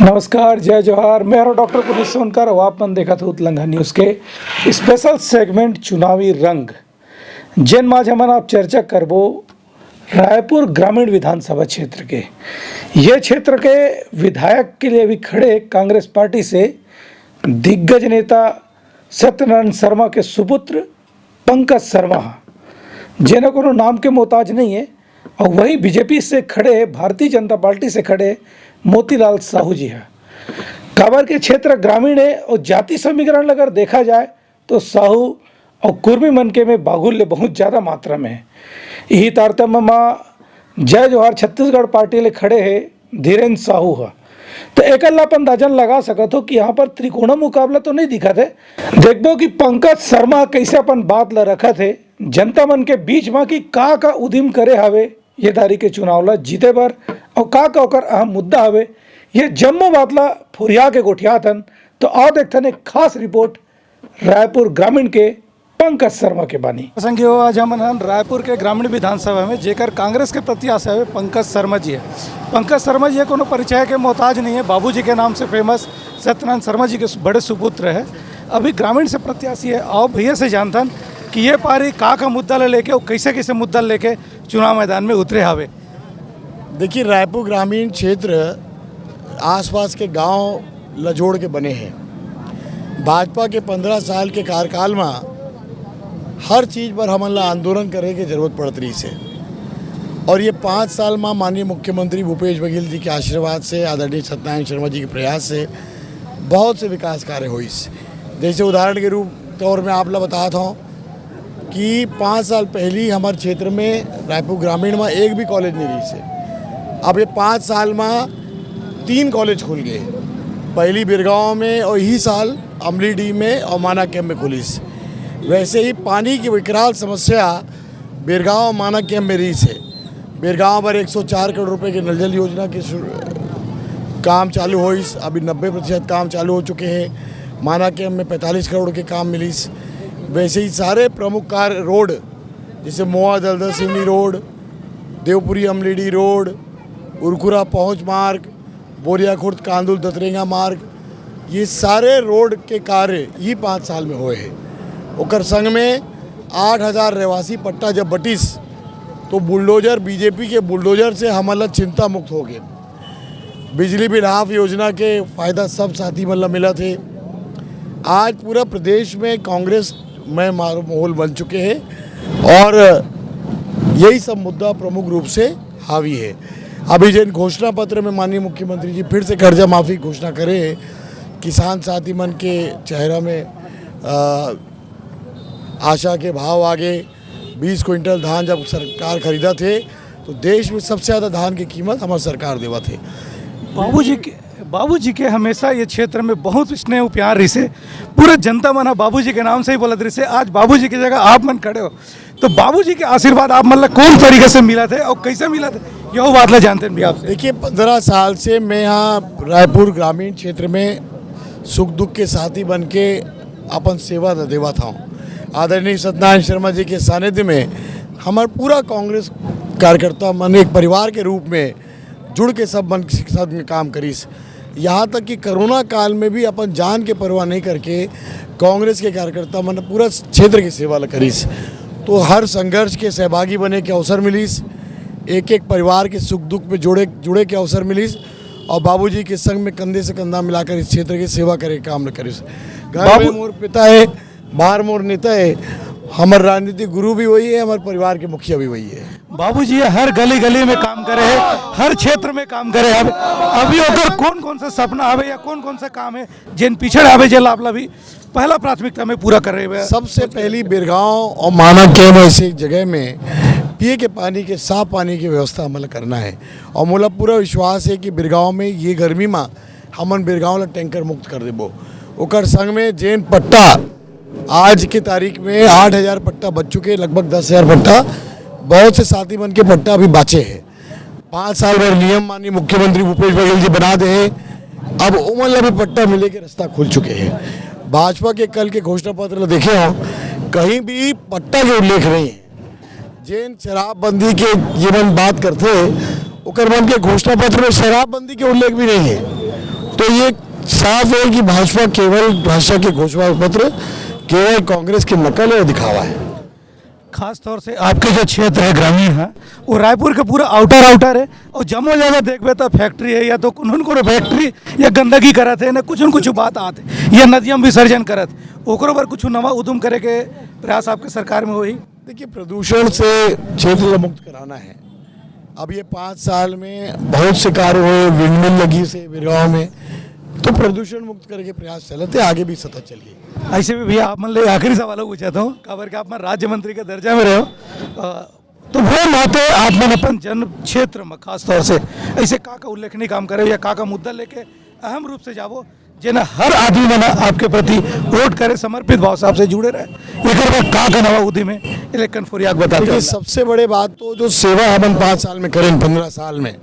नमस्कार, जय जोहार। मैं हूं डॉक्टर पुनीत सोनकर और आप मन देखा था तेलंगाना न्यूज़ के स्पेशल सेगमेंट चुनावी रंग जेन माज हमन आप चर्चा करबो रायपुर ग्रामीण विधानसभा क्षेत्र के। ये क्षेत्र के विधायक के लिए भी खड़े कांग्रेस पार्टी से दिग्गज नेता सत्यनारायण शर्मा के सुपुत्र पंकज शर्मा जिन्हें कोनो नाम के मोहताज नहीं है, और वही बीजेपी से खड़े भारतीय जनता पार्टी से खड़े मोतीलाल साहू जी है। काबर के क्षेत्र ग्रामीण है और जाति समीकरण अगर देखा जाए तो साहू और कुर्मी मनके में बाहुल्य बहुत ज़्यादा मात्रा में है। यही तारतम्य में जय जोहार छत्तीसगढ़ पार्टी ले खड़े है धीरेन्द्र साहू है। तो एक अपन अंदाजन लगा सकत हो कि यहाँ पर त्रिकोणा मुकाबला तो नहीं दिखा थे। देखबो कि पंकज शर्मा कैसे अपन बात ला रखा थे जनता मन के बीच में कि का उदिम करे हवे ये दारी के चुनाव ला जीते बर और का ओकर अहम मुद्दा हवे ये जम्मू बातला फुरिया के गोठिया थन। तो आओ देखते एक खास रिपोर्ट रायपुर ग्रामीण के पंकज शर्मा के बानी संगियो। आज हम रायपुर के ग्रामीण विधानसभा में जेकर कांग्रेस के प्रत्याशी है पंकज शर्मा जी है। पंकज शर्मा जी कोनो परिचय के मोहताज नहीं है, बाबूजी के नाम से फेमस सत्यनारायण शर्मा जी के बड़े सुपुत्र है। अभी ग्रामीण से प्रत्याशी है। आओ भैया से जानतन कि ये पारी का मुद्दा लेके और कैसे कैसे मुद्दा लेके चुनाव मैदान में उतरे हावे। देखिए, रायपुर ग्रामीण क्षेत्र आसपास के गांव लजोड़ के बने हैं। भाजपा के 15 साल के कार्यकाल में हर चीज़ पर हमन ला आंदोलन करे की जरूरत पड़त रही से, और ये 5 साल में माननीय मुख्यमंत्री भूपेश बघेल जी के आशीर्वाद से, आदरणीय सत्यनारायण शर्मा जी के प्रयास से बहुत से विकास कार्य हुई। जैसे उदाहरण के रूप तौर में आप ला बताता हूँ कि 5 साल पहले हमारे क्षेत्र में रायपुर ग्रामीण में एक भी कॉलेज नहीं रही से। अब ये 5 साल में 3 कॉलेज खुल गए। पहली बिरगांव में और यही साल अमलीडीह में और माना कैंप में खुली। वैसे ही पानी की विकराल समस्या बिरगांव माना कैंप में रही से। बिरगांव पर 104 करोड़ रुपए की नल जल योजना के काम चालू हो, अभी 90% काम चालू हो चुके हैं। माना कैंप में 45 करोड़ के काम मिली। वैसे ही सारे प्रमुख कार्य रोड जैसे मोआ दलदल सिवनी रोड, देवपुरी अमलीडीह रोड, उरकुरा पहुँच मार्ग, बोरिया खुर्द कांदुल दतरेंगा मार्ग, ये सारे रोड के कार्य ये 5 साल में हुए हैं। ओकर संग में 8000 रहवासी पट्टा जब बटिस तो बुलडोजर बीजेपी के बुलडोजर से हमला चिंता मुक्त हो गए। बिजली बिल हाफ योजना के फ़ायदा सब साथी मतलब मिला थे। आज पूरा प्रदेश में कांग्रेस में माहौल बन चुके हैं और यही सब मुद्दा प्रमुख रूप से हावी है। अभी जिन घोषणा पत्र में माननीय मुख्यमंत्री जी फिर से कर्जा माफ़ी घोषणा करे, किसान साथी मन के चेहरा में आशा के भाव आगे। 20 क्विंटल धान जब सरकार खरीदा थे तो देश में सबसे ज़्यादा धान की कीमत हमारी सरकार देवा थे। बाबूजी के हमेशा ये क्षेत्र में बहुत स्नेह प्यार रही से। पूरा जनता मन बाबूजी के नाम से ही बोलत रही से। आज बाबूजी की जगह आप मन खड़े हो, तो बाबूजी के आशीर्वाद आप मतलब कौन तरीके से मिला थे और कैसे मिला थे यह बात ला जानते हैं भी आपसे। देखिए, 15 साल से मैं यहाँ रायपुर ग्रामीण क्षेत्र में सुख दुख के साथी बन के अपन सेवा देवा था। आदरणीय सत्यनारायण शर्मा जी के सानिध्य में हमारा पूरा कांग्रेस कार्यकर्ता मन एक परिवार के रूप में जुड़ के सब मन के साथ में काम करीस। यहाँ तक कि कोरोना काल में भी अपन जान के परवाह नहीं करके कांग्रेस के कार्यकर्ता मन पूरा क्षेत्र की सेवा करीस। तो हर संघर्ष के सहभागी बने के अवसर मिलीस, एक एक परिवार के सुख दुख में जुड़े के अवसर मिलीस, और बाबूजी के संग में कंधे से कंधा मिलाकर इस क्षेत्र की सेवा करे काम करीस। घर में मोर पिता है, बाहर मोर नेता है। हमारे राजनीतिक गुरु भी वही है, हमारे परिवार के मुखिया भी वही है। बाबूजी हर गली गली में काम करे है, हर क्षेत्र में काम करे है। अभी अगर कौन कौन सा सपना आवे या कौन कौन सा काम है जिन पिछड़ आवे जे लाभला भी पहला प्राथमिकता में पूरा कर रहे हैं। सबसे पहली बिरगांव और माना कैंप ऐसी जगह में पिए के पानी के साफ पानी की व्यवस्था अमल करना है। और मोला पूरा विश्वास है कि बिरगांव में ये गर्मी में हमन बिरगांव ला टैंकर मुक्त कर देबो। ओकर संग में जैन पट्टा आज की तारीख में 8000 पट्टा बच चुके, लगभग 10,000 पट्टा बहुत से साथी मन के पट्टा अभी बाचे हैं। 5 साल भर नियम माननीय मुख्यमंत्री भूपेश बघेल जी बना दे हैं। अब उमन ला भी पट्टा मिले के रास्ता खुल चुके हैं। भाजपा के कल के घोषणा पत्र देखे हो, कहीं भी पट्टा के उल्लेख नहीं है। जैन शराबबंदी के ये मन बात करते ओकर मन के घोषणा पत्र में शराबबंदी के उल्लेख भी नहीं है। तो ये साफ है कि भाजपा केवल भाषा के घोषणा पत्र केवल कांग्रेस की नकल और दिखावा है। खास तौर से आपके जो क्षेत्र है ग्रामीण है वो रायपुर के पूरा आउटर है और जमो ज़्यादा देखबे तो फैक्ट्री है या तो कुन फैक्ट्री या गंदगी करत है ना कुछ बात आते या नदियाँ विसर्जन करत ओकरो पर कुछ नवा उद्यम करे के प्रयास आपके सरकार में होई। देखिए, प्रदूषण से क्षेत्र को मुक्त कराना है। अब ये 5 साल में बहुत से कार्य हुए, विंडमिल लगी से बिरगांव में, तो प्रदूषण मुक्त करके प्रयास चलते आगे भी सतत चलिए। ऐसे भी भैया आप मतलब आखिरी सवाल पूछा हूँ खबर के आप राज्य मंत्री के दर्जा में रहे हो तो वो नाते आप मन अपन जन क्षेत्र में खास तौर से ऐसे का उल्लेखनीय काम करे या का मुद्दा लेके अहम रूप से जावो जेना हर आदमी मना आपके प्रति वोट करे समर्पित भाव से आपसे जुड़े रहे एक का नवा उदी में इलेक्शन फुरियाद बताते हैं। सबसे बड़े बात तो जो सेवा हम 5 साल में करें 15 साल में,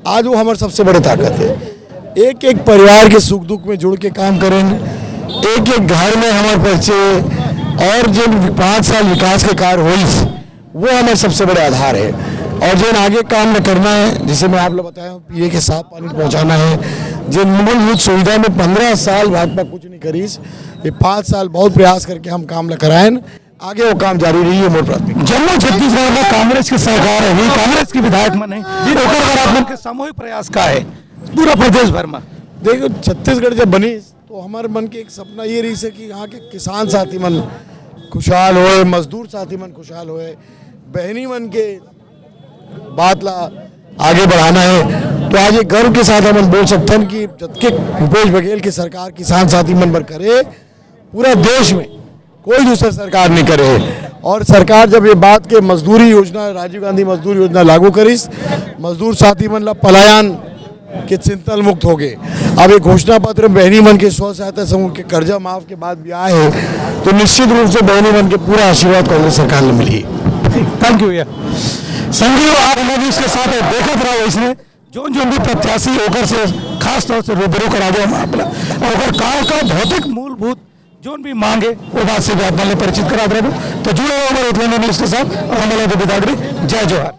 आज वो हमारी सबसे बड़ी ताकत है। एक एक परिवार के सुख दुख में जुड़ के काम करें, एक एक घर में हमारे परिचय और जो 5 साल विकास के कार्य हुई वो हमारे सबसे बड़े आधार है। और जो आगे काम न करना है, जिसे मैं आप लोग बताया पीने के साफ पानी पहुंचाना है, जो मूलभूत सुविधा में 15 साल भाजपा कुछ नहीं करी, ये 5 साल बहुत प्रयास करके हम काम न कराएं, आगे वो काम जारी रही है। मोर प्राथमिकता जम्मू छत्तीसगढ़ में कांग्रेस की सरकार है, कांग्रेस की विधायक मन है के सामूहिक प्रयास का है पूरा प्रदेश भर में। देखो, छत्तीसगढ़ जब बनी तो हमारे मन के एक सपना ये रही है कि यहाँ के किसान साथी मन खुशहाल होए, मजदूर साथी मन खुशहाल होए, बहनी मन के बात ला आगे बढ़ाना है। तो आज ये गर्व के साथ हम बोल सकते हैं कि जबकि भूपेश बघेल की सरकार किसान साथी मन पर करे, पूरा देश में कोई दूसरा सरकार नहीं करे। और सरकार जब ये बात के मजदूरी योजना, राजीव गांधी मजदूर योजना लागू करीस, मजदूर साथी मन ला पलायन के चिंतन मुक्त हो गए। अब ये घोषणा पत्र बहनी मन के स्व सहायता समूह के कर्जा माफ के बाद भी आए हैं, तो निश्चित रूप से बहनी मन के पूरा आशीर्वाद कांग्रेस सरकार ने मिली। थैंक यू भैया। संजीव आप लोग इसके साथ देखते रहो, इसने जो भी प्रत्याशी होकर से खास तौर से रूबरू करा दो हम अपना और गाँव का भौतिक मूलभूत जो भी मांगे वो बात से भी आप परिचित करा दे। तो जुड़े हमारे न्यूज़ के साथ और हमारे जय जोहार।